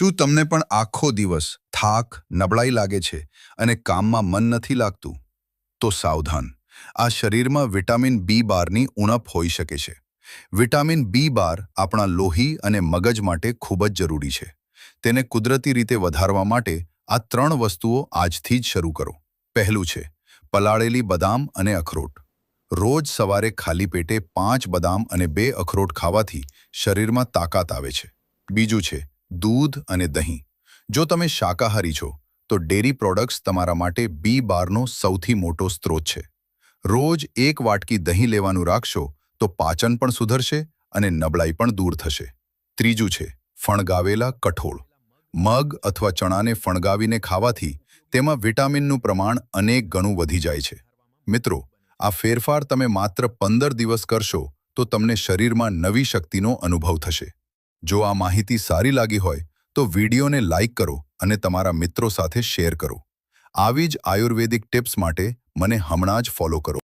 શું તમને પણ આખો દિવસ થાક, નબળાઈ લાગે છે અને કામમાં મન નથી લાગતું? તો સાવધાન, આ શરીરમાં વિટામિન બી12ની ઉણપ હોઈ શકે છે. વિટામિન બી12 આપણા લોહી અને મગજ માટે ખૂબ જ જરૂરી છે. તેને કુદરતી રીતે વધારવા માટે આ 3 વસ્તુઓ આજથી જ શરૂ કરો. પહેલું છે પલાળેલી બદામ અને અખરોટ. રોજ સવારે ખાલી પેટે 5 બદામ અને 2 અખરોટ ખાવાથી શરીરમાં તાકાત આવે છે. બીજું છે દૂધ અને દહીં. જો તમે શાકાહારી છો તો ડેરી પ્રોડક્ટ્સ તમારા માટે બી12નો સૌથી મોટો સ્ત્રોત છે. રોજ 1 વાટકી દહીં લેવાનું રાખશો તો પાચન પણ સુધરશે અને નબળાઈ પણ દૂર થશે. ત્રીજું છે ફણગાવેલા કઠોળ. મગ અથવા ચણાને ફણગાવીને ખાવાથી તેમાં વિટામિનનું પ્રમાણ અનેક ગણું વધી જાય છે. મિત્રો, આ ફેરફાર તમે માત્ર 15 દિવસ કરશો તો તમને શરીરમાં નવી શક્તિનો અનુભવ થશે. જો આ માહિતી સારી લાગી હોય તો વિડીયોને લાઇક કરો અને તમારા મિત્રો સાથે શેર કરો. આવી જ આયુર્વેદિક ટિપ્સ માટે મને હમણાં જ ફોલો કરો.